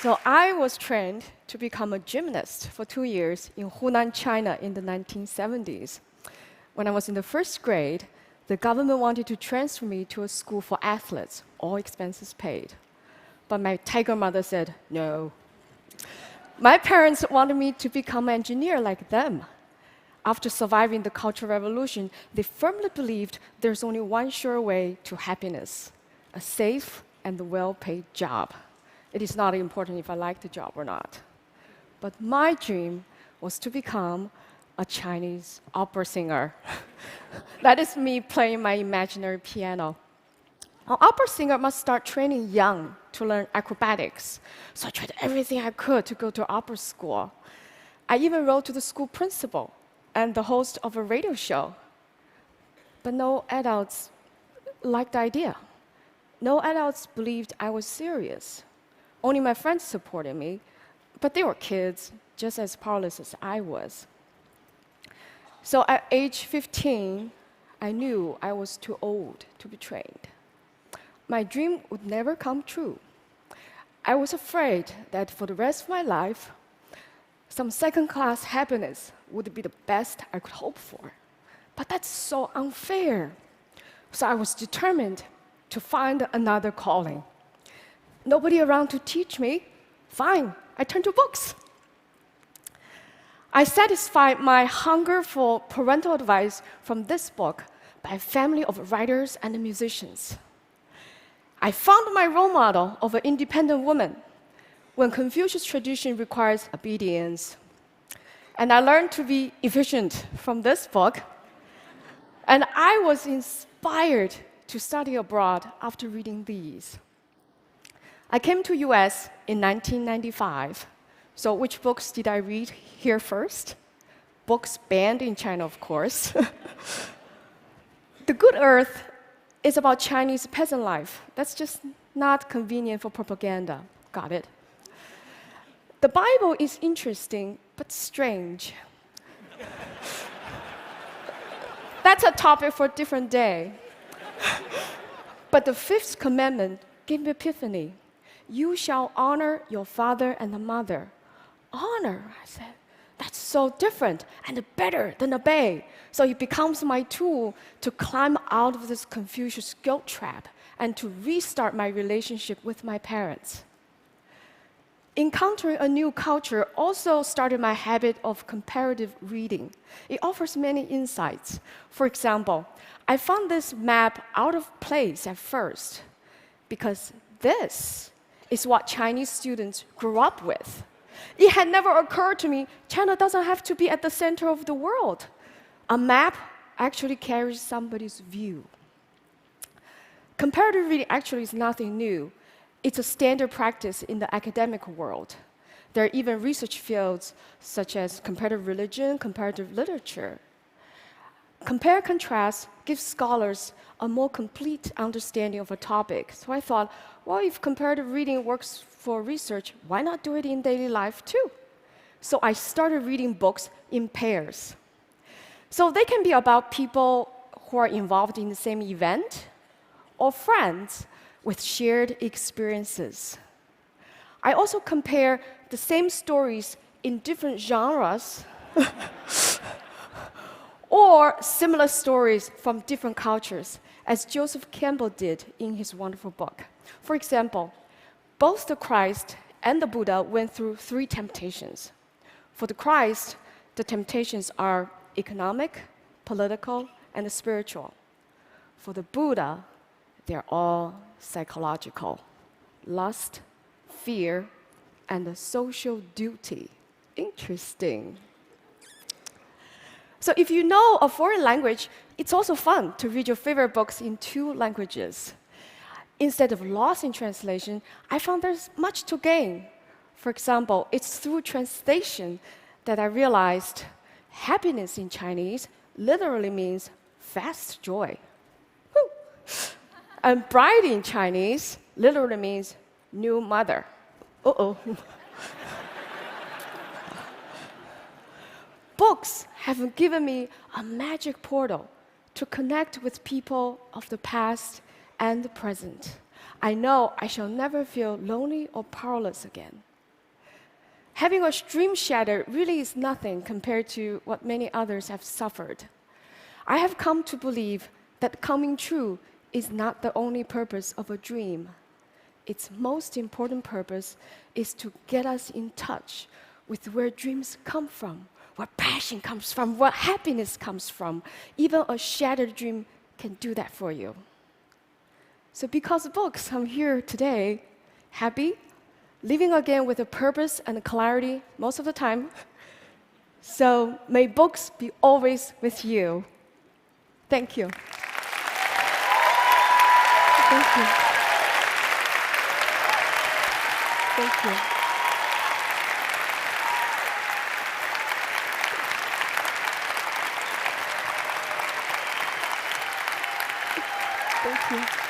So I was trained to become a gymnast for 2 years in Hunan, China in the 1970s. When I was in the first grade, the government wanted to transfer me to a school for athletes, all expenses paid. But my tiger mother said, no. My parents wanted me to become an engineer like them. After surviving the Cultural Revolution, they firmly believed there's only one sure way to happiness, a safe and well-paid job. It is not important if I like the job or not. But my dream was to become a Chinese opera singer. That is me playing my imaginary piano. An opera singer must start training young to learn acrobatics. So I tried everything I could to go to opera school. I even wrote to the school principal and the host of a radio show. But no adults liked the idea. No adults believed I was serious. Only my friends supported me, but they were kids, just as powerless as I was. So at age 15, I knew I was too old to be trained. My dream would never come true. I was afraid that for the rest of my life, some second-class happiness would be the best I could hope for. But that's so unfair. So I was determined to find another calling. Nobody around to teach me? Fine, I turned to books. I satisfied my hunger for parental advice from this book by a family of writers and musicians. I found my role model of an independent woman when Confucius tradition requires obedience. And I learned to be efficient from this book. And I was inspired to study abroad after reading these. I came to US in 1995. So which books did I read here first? Books banned in China, of course. The Good Earth is about Chinese peasant life. That's just not convenient for propaganda. Got it. The Bible is interesting, but strange. That's a topic for a different day. But the fifth commandment gave me epiphany. You shall honor your father and the mother. Honor, I said. That's so different and better than obey. So it becomes my tool to climb out of this Confucius guilt trap and to restart my relationship with my parents. Encountering a new culture also started my habit of comparative reading. It offers many insights. For example, I found this map out of place at first because this is what Chinese students grew up with. It had never occurred to me China doesn't have to be at the center of the world. A map actually carries somebody's view. Comparative reading actually is nothing new. It's a standard practice in the academic world. There are even research fields such as comparative religion, comparative literature. Compare-contrast gives scholars a more complete understanding of a topic. So I thought, well, if comparative reading works for research, why not do it in daily life too? So I started reading books in pairs. So they can be about people who are involved in the same event or friends with shared experiences. I also compare the same stories in different genres or similar stories from different cultures, as Joseph Campbell did in his wonderful book. For example, both the Christ and the Buddha went through 3 temptations. For the Christ, the temptations are economic, political, and spiritual. For the Buddha, they're all psychological: lust, fear, and a social duty. Interesting. So if you know a foreign language, it's also fun to read your favorite books in 2 languages. Instead of loss in translation, I found there's much to gain. For example, it's through translation that I realized happiness in Chinese literally means fast joy. Woo. And bride in Chinese literally means new mother. Uh-oh. Books have given me a magic portal to connect with people of the past and the present. I know I shall never feel lonely or powerless again. Having a dream shattered really is nothing compared to what many others have suffered. I have come to believe that coming true is not the only purpose of a dream. Its most important purpose is to get us in touch with where dreams come from, where passion comes from, where happiness comes from. Even a shattered dream can do that for you. So because of books, I'm here today, happy, living again with a purpose and a clarity most of the time. So may books be always with you. Thank you. Thank you. Thank you. Thank you.